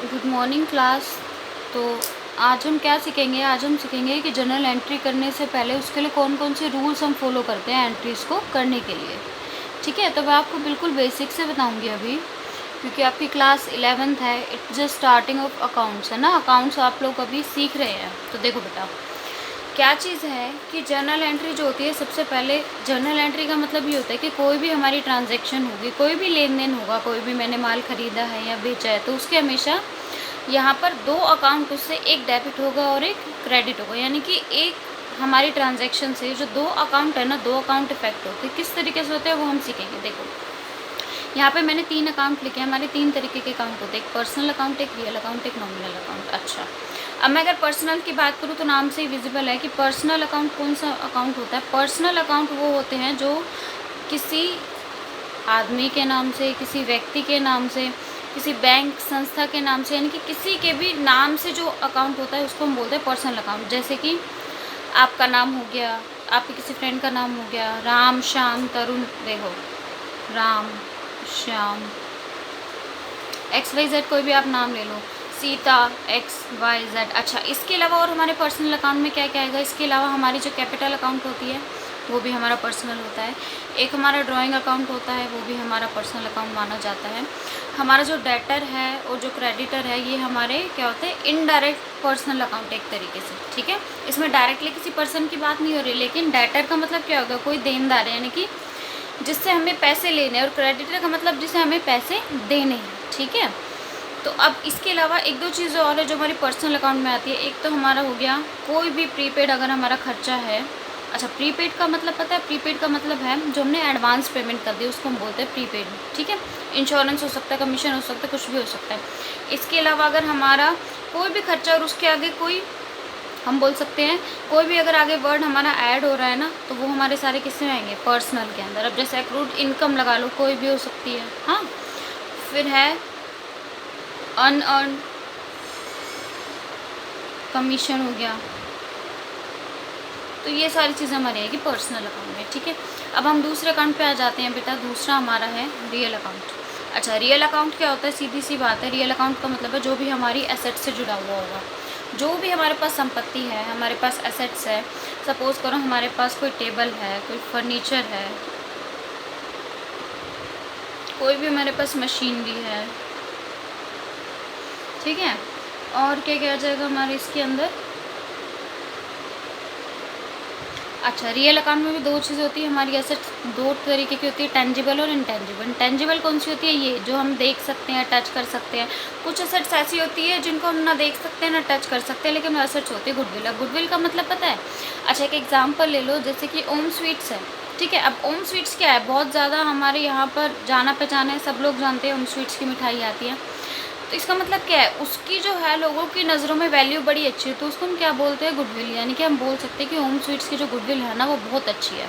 Good morning class. तो आज हम क्या सीखेंगे? आज हम सीखेंगे कि जर्नल एंट्री करने से पहले उसके लिए कौन कौन से रूल्स हम फॉलो करते हैं एंट्रीज़ को करने के लिए। ठीक है, तो मैं आपको बिल्कुल बेसिक से बताऊंगी अभी, क्योंकि आपकी क्लास 11th है। It's just starting of accounts है ना, अकाउंट्स आप लोग अभी सीख रहे हैं। तो देखो बेटा, क्या चीज़ है कि जर्नल एंट्री जो होती है, सबसे पहले जर्नल एंट्री का मतलब ये होता है कि कोई भी हमारी ट्रांजैक्शन होगी, कोई भी लेन देन होगा, कोई भी मैंने माल ख़रीदा है या बेचा है, तो उसके हमेशा यहाँ पर दो अकाउंट, उससे एक डेबिट होगा और एक क्रेडिट होगा। यानी कि एक हमारी ट्रांजैक्शन से जो दो अकाउंट है ना, दो अकाउंट इफेक्ट होते हैं। किस तरीके से होते हैं वो हम सीखेंगे। देखो, यहाँ पे मैंने 3 अकाउंट लिखे हैं। हमारे 3 तरीके के अकाउंट होते हैं, एक पर्सनल अकाउंट, एक रियल अकाउंट, एक नॉमिनल अकाउंट। अच्छा, अब मैं अगर पर्सनल की बात करूँ तो नाम से ही विजिबल है कि पर्सनल अकाउंट कौन सा अकाउंट होता है। पर्सनल अकाउंट वो होते हैं जो किसी आदमी के नाम से, किसी व्यक्ति के नाम से, किसी बैंक संस्था के नाम से, यानी कि किसी के भी नाम से जो अकाउंट होता है उसको हम बोलते हैं पर्सनल अकाउंट। जैसे कि आपका नाम हो गया, आपके किसी फ्रेंड का नाम हो गया, राम श्याम तरुण। देखो, राम श्याम XYZ, कोई भी आप नाम ले लो, सीता XYZ। अच्छा, इसके अलावा और हमारे पर्सनल अकाउंट में क्या क्या आएगा? इसके अलावा हमारी जो कैपिटल अकाउंट होती है वो भी हमारा पर्सनल होता है। एक हमारा ड्राइंग अकाउंट होता है, वो भी हमारा पर्सनल अकाउंट माना जाता है। हमारा जो डेटर है और जो क्रेडिटर है, ये हमारे क्या होते हैं? इनडायरेक्ट पर्सनल अकाउंट एक तरीके से। ठीक है, इसमें डायरेक्टली किसी पर्सन की बात नहीं हो रही, लेकिन डेटर का मतलब क्या होगा? कोई देनदार है, यानी कि जिससे हमें पैसे लेने हैं, और क्रेडिटर का मतलब जिसे हमें पैसे देने हैं। ठीक है, तो अब इसके अलावा एक दो चीज़ें और है जो हमारी पर्सनल अकाउंट में आती है। एक तो हमारा हो गया कोई भी प्रीपेड, अगर हमारा खर्चा है। अच्छा, प्रीपेड का मतलब पता है? प्रीपेड का मतलब है जो हमने एडवांस पेमेंट कर दी, उसको हम बोलते हैं प्रीपेड। ठीक है, इंश्योरेंस हो सकता है, कमीशन हो सकता है, कुछ भी हो सकता है। इसके अलावा अगर हमारा कोई भी खर्चा और उसके आगे कोई, हम बोल सकते हैं कोई भी अगर आगे वर्ड हमारा ऐड हो रहा है ना, तो वो हमारे सारे किससे आएंगे? पर्सनल के अंदर। अब जैसे अक्रूड इनकम लगा लो, कोई भी हो सकती है। हाँ, फिर है अनअर्न कमीशन हो गया। तो ये सारी चीज़ें हमारी आएगी पर्सनल अकाउंट में। ठीक है, अब हम दूसरे अकाउंट पे आ जाते हैं बेटा। दूसरा हमारा है रियल अकाउंट। अच्छा, रियल अकाउंट क्या होता है? सीधी सी बात है, रियल अकाउंट का मतलब है जो भी हमारी एसेट से जुड़ा हुआ होगा। जो भी हमारे पास संपत्ति है, हमारे पास एसेट्स है। सपोज़ करो हमारे पास कोई टेबल है, कोई फर्नीचर है, कोई भी हमारे पास मशीनरी है। ठीक है, और क्या क्या आ जाएगा हमारे इसके अंदर? अच्छा, रियल अकाउंट में भी दो चीज़ें होती है हमारी एसेट्स, दो तरीके की होती है, टेंजिबल और इनटेंजिबल। टेंजिबल कौन सी होती है? ये जो हम देख सकते हैं, टच कर सकते हैं। कुछ एसेट्स ऐसी होती है जिनको हम ना देख सकते हैं ना टच कर सकते हैं, लेकिन वो एसेट्स होती है गुडविल। अब गुडविल का मतलब पता है? अच्छा, एक एग्जाम्पल ले लो, जैसे कि ओम स्वीट्स है। ठीक है, अब ओम स्वीट्स क्या है? बहुत ज़्यादा हमारे यहाँ पर जाना पहचाना है, सब लोग जानते हैं ओम स्वीट्स की मिठाई आती है। तो इसका मतलब क्या है? उसकी जो है लोगों की नज़रों में वैल्यू बड़ी अच्छी है, तो उसको हम क्या बोलते हैं? गुडविल। यानी कि हम बोल सकते हैं कि ओम स्वीट्स की जो गुडविल है ना, वो बहुत अच्छी है।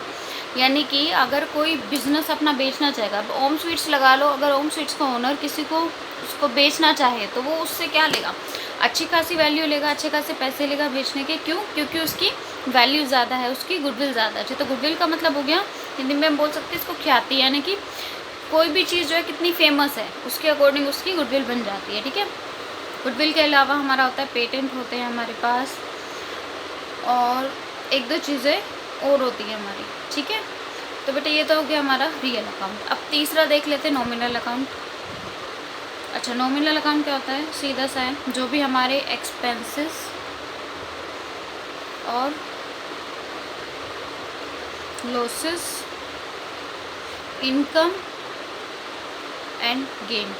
यानी कि अगर कोई बिजनेस अपना बेचना चाहेगा, अब ओम स्वीट्स लगा लो, अगर ओम स्वीट्स का ओनर किसी को उसको बेचना चाहे, तो वो उससे क्या लेगा? अच्छी खासी वैल्यू लेगा, अच्छे खासे पैसे लेगा बेचने के। क्यों? क्योंकि उसकी वैल्यू ज़्यादा है, उसकी गुडविल ज़्यादा अच्छी। तो गुडविल का मतलब हो गया, हिंदी में हम बोल सकते हैं इसको ख्याति। यानी कि कोई भी चीज़ जो है कितनी फेमस है, उसके अकॉर्डिंग उसकी गुडविल बन जाती है। ठीक है, गुडविल के अलावा हमारा होता है पेटेंट होते हैं हमारे पास, और एक दो चीज़ें और होती है हमारी। ठीक है, तो बेटा ये तो हो गया हमारा रियल अकाउंट। अब तीसरा देख लेते हैं नॉमिनल अकाउंट। अच्छा, नॉमिनल अकाउंट क्या होता है? सीधा सा है, जो भी हमारे एक्सपेंसेस और लॉसेस, इनकम एंड गेन,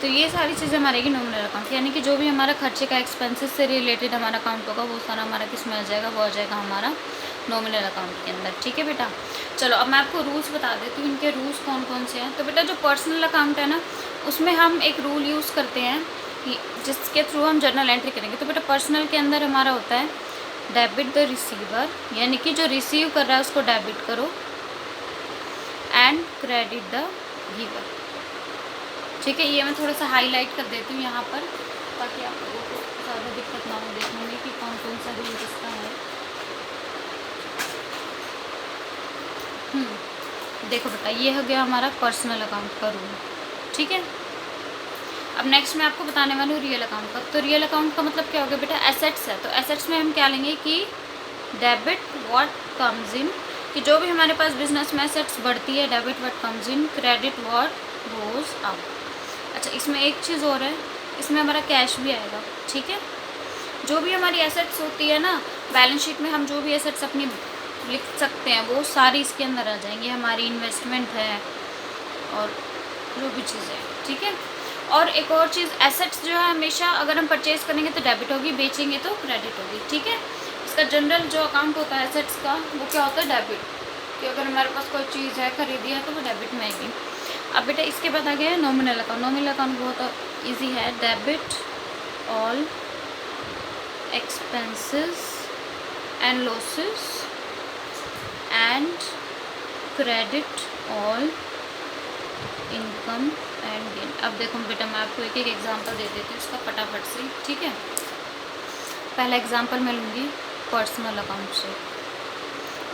तो ये सारी चीज़ें हमारे की नॉमिनल अकाउंट। यानी कि जो भी हमारा खर्चे का एक्सपेंसेस से रिलेटेड हमारा अकाउंट होगा, वो सारा हमारा किस में आ जाएगा? वो आ जाएगा हमारा नॉमिनल अकाउंट के अंदर। ठीक है बेटा, चलो अब मैं आपको रूल्स बता देती हूँ, इनके रूल्स कौन कौन से हैं। तो बेटा जो पर्सनल अकाउंट है ना, उसमें हम एक रूल यूज़ करते हैं जिसके थ्रू हम जर्नल एंट्री करेंगे। तो बेटा पर्सनल के अंदर हमारा होता है डेबिट द रिसीवर, यानी कि जो रिसीव कर रहा है उसको डेबिट करो, एंड क्रेडिट द गिवर। ठीक है, ये मैं थोड़ा सा हाईलाइट कर देती हूँ यहाँ पर, ताकि आप लोगों को ज़्यादा दिक्कत ना हो देखने में कि कौन कौन सा रूल किसका है। देखो बेटा, ये हो गया हमारा पर्सनल अकाउंट का रूल। ठीक है, अब नेक्स्ट मैं आपको बताने वाली हूँ रियल अकाउंट का। तो रियल अकाउंट का मतलब क्या हो गया बेटा, एसेट्स है। तो एसेट्स में हम क्या लेंगे कि डेबिट व्हाट कम्स इन, कि जो भी हमारे पास बिजनेस में एसेट्स बढ़ती है, debit what comes in, credit what goes out. अच्छा, इसमें एक चीज़ और है, इसमें हमारा कैश भी आएगा, ठीक है। जो भी हमारी एसेट्स होती है ना बैलेंस शीट में, हम जो भी एसेट्स अपनी लिख सकते हैं वो सारी इसके अंदर आ जाएंगी। हमारी इन्वेस्टमेंट है और जो भी चीज़ें, ठीक है। और एक और चीज़, एसेट्स जो है हमेशा अगर हम परचेज़ करेंगे तो डेबिट होगी, बेचेंगे तो क्रेडिट होगी, ठीक है। इसका जनरल जो अकाउंट होता है एसेट्स का वो क्या होता है, डेबिट, कि अगर हमारे पास कोई चीज़ है खरीदी है तो वो डेबिट में आएगी। अब बेटा इसके बाद आ गया है नॉमिनल अकाउंट। नॉमिनल अकाउंट बहुत ईजी है, debit all expenses and losses and credit all income and gain। अब देखो बेटा मैं आपको एक एक एग्जांपल दे देती हूँ इसका फटाफट से, ठीक है। पहला एग्जांपल मैं लूँगी पर्सनल अकाउंट से।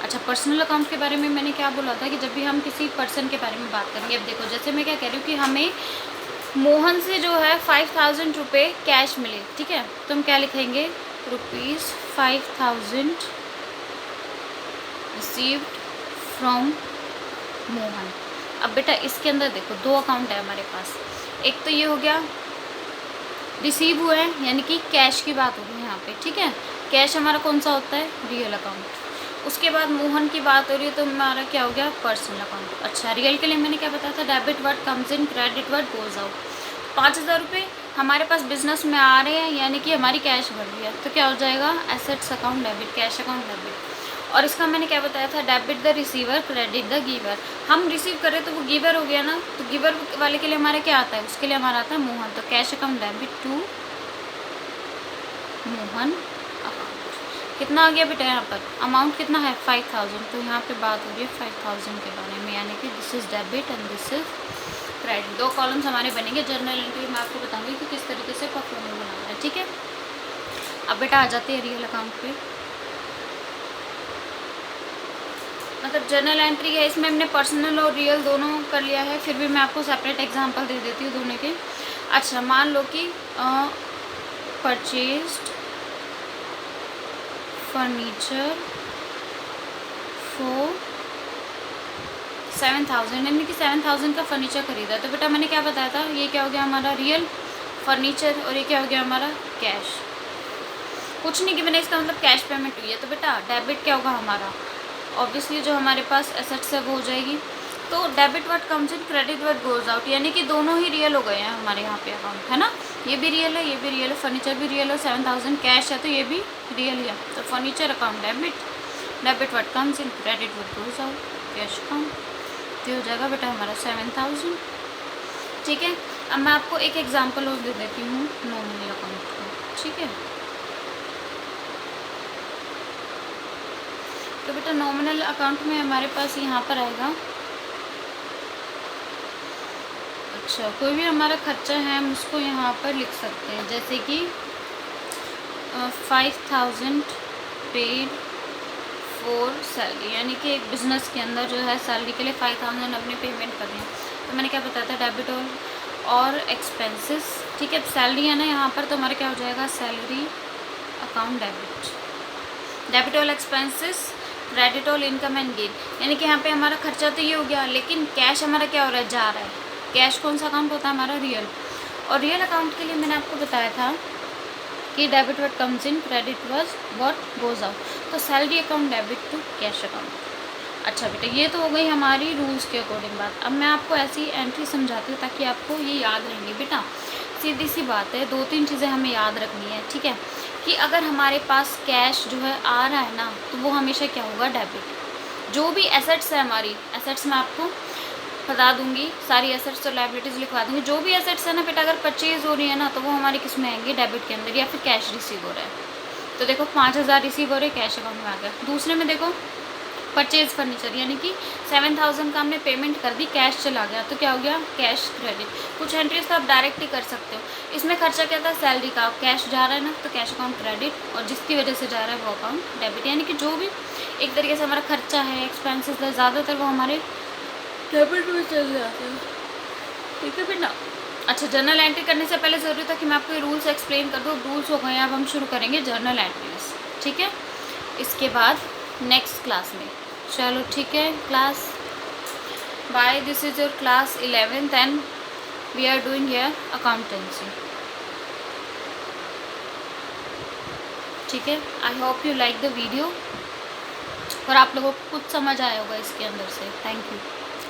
अच्छा, पर्सनल अकाउंट के बारे में मैंने क्या बोला था कि जब भी हम किसी पर्सन के बारे में बात करेंगे, अब देखो जैसे मैं क्या कह रही हूँ कि हमें मोहन से जो है 5000 रुपये कैश मिले, ठीक है। तो हम क्या लिखेंगे, ₹5000 रिसीव्ड फ्रॉम मोहन। अब बेटा इसके अंदर देखो दो अकाउंट है हमारे पास, एक तो ये हो गया रिसीव हुए हैं यानी कि कैश की बात हो रही है यहाँ पे, ठीक है। कैश हमारा कौन सा होता है, रियल अकाउंट। उसके बाद मोहन की बात हो रही है तो हमारा क्या हो गया, पर्सनल अकाउंट। अच्छा, रियल के लिए मैंने क्या बताया था, debit word comes in, credit word goes out. 5000 रुपये हमारे पास बिजनेस में आ रहे हैं यानी कि हमारी कैश बढ़ रही है, तो क्या हो जाएगा, assets account debit, cash account debit. और इसका मैंने क्या बताया था, debit the receiver, credit the giver. हम रिसीव करें तो वो गिवर हो गया ना, तो गिवर वाले के लिए हमारा क्या आता है, उसके लिए हमारा आता है मोहन। तो cash account debit to Mohan account. कितना आ गया बेटा, यहाँ पर अमाउंट कितना है 5000, तो यहाँ पे बात हो रही है 5000 के बारे में, यानी कि this is debit and this is credit. दो कॉलम्स हमारे बनेंगे। जर्नल एंट्री मैं आपको बताऊंगी कि किस तरीके से परफॉर्मेंस बनाना है, ठीक है। अब बेटा आ जाते हैं रियल अकाउंट पे। मतलब जर्नल एंट्री है, इसमें हमने पर्सनल और रियल दोनों कर लिया है, फिर भी मैं आपको सेपरेट एग्जांपल दे देती हूँ दोनों के। अच्छा, मान लो कि परचेज्ड फर्नीचर फॉर 7000, यानी कि 7000 का फर्नीचर खरीदा। तो बेटा मैंने क्या बताया था, ये क्या हो गया हमारा रियल फर्नीचर, और ये क्या हो गया हमारा कैश। कुछ नहीं कि मैंने इसका मतलब कैश पेमेंट हुई है। तो बेटा डेबिट क्या होगा हमारा, ऑब्वियसली जो हमारे पास एसेट्स है वो हो जाएगी। तो debit word comes in, credit word goes out, यानी कि दोनों ही रियल हो गए हैं हमारे यहाँ पे अकाउंट, है ना। ये भी रियल है, ये भी रियल है, फर्नीचर भी रियल है, 7000 कैश है तो ये भी रियल है। तो furniture account debit, debit word comes in, credit word goes out, cash account, तो हो जाएगा बेटा हमारा 7000, ठीक है। अब मैं आपको एक एग्जांपल और दे देती हूँ नॉमिनल अकाउंट का, ठीक है। तो बेटा नॉमिनल अकाउंट में हमारे पास यहाँ पर आएगा, अच्छा कोई भी हमारा खर्चा है हम उसको यहाँ पर लिख सकते हैं, जैसे कि 5000 पेड फॉर सैलरी, यानी कि एक बिज़नेस के अंदर जो है सैलरी के लिए 5000 अपने पेमेंट कर रहे हैं। तो मैंने क्या बताया था, डेबिट और एक्सपेंसेस, ठीक है। सैलरी है ना यहाँ पर, तो हमारा क्या हो जाएगा, salary account debit, debit all expenses, credit all income and gain. यानी कि यहाँ पे हमारा खर्चा तो ये हो गया, लेकिन कैश हमारा क्या हो रहा है, जा रहा है। कैश कौन सा अकाउंट होता है हमारा, रियल। और रियल अकाउंट के लिए मैंने आपको बताया था कि debit word comes in, credit word goes out. तो salary account debit to cash account. अच्छा बेटा ये तो हो गई हमारी रूल्स के अकॉर्डिंग बात। अब मैं आपको ऐसी एंट्री समझाती हूँ ताकि आपको ये याद रहेंगी। बेटा सीधी सी बात है, 2-3 चीज़ें हमें याद रखनी है, ठीक है। कि अगर हमारे पास कैश जो है आ रहा है ना, तो वो हमेशा क्या होगा, डेबिट। जो भी एसेट्स है हमारी, एसेट्स मैं आपको बता दूंगी, सारी एसेट्स और लायबिलिटीज़ लिखवा दूंगी। जो भी एसेट्स है ना बेटा, अगर परचेज हो रही है ना, तो वो हमारे किस में आएंगे, डेबिट के अंदर, या फिर कैश रिसीव हो रहा है। तो देखो 5000 रिसीव हो रहे, कैश अकाउंट में आ गया। दूसरे में देखो परचेज फर्नीचर, यानी कि 7000 का हमने पेमेंट कर दी, कैश चला गया, तो क्या हो गया, कैश क्रेडिट। कुछ एंट्रीज तो आप डायरेक्ट ही कर सकते हो। इसमें खर्चा क्या था, सैलरी का, कैश जा रहा है ना, तो कैश अकाउंट क्रेडिट, और जिसकी वजह से जा रहा है वो अकाउंट डेबिट। यानी कि जो भी एक तरीके से हमारा खर्चा है, एक्सपेंसेस है, ज़्यादातर वो हमारे डेबिट में चल जाते हैं, ठीक है बेटा। अच्छा, जर्नल एंट्री करने से पहले ज़रूरी था कि मैं आपको ये रूल्स एक्सप्लेन कर दूँ। रूल्स हो गए हैं, अब हम शुरू करेंगे जर्नल एंट्रीज, ठीक है, इसके बाद नेक्स्ट क्लास में। चलो ठीक है class, bye. This is your class 11th and we are doing here accountancy, ठीक है। I hope you like the video और आप लोगों को कुछ समझ आया होगा इसके अंदर से। Thank you.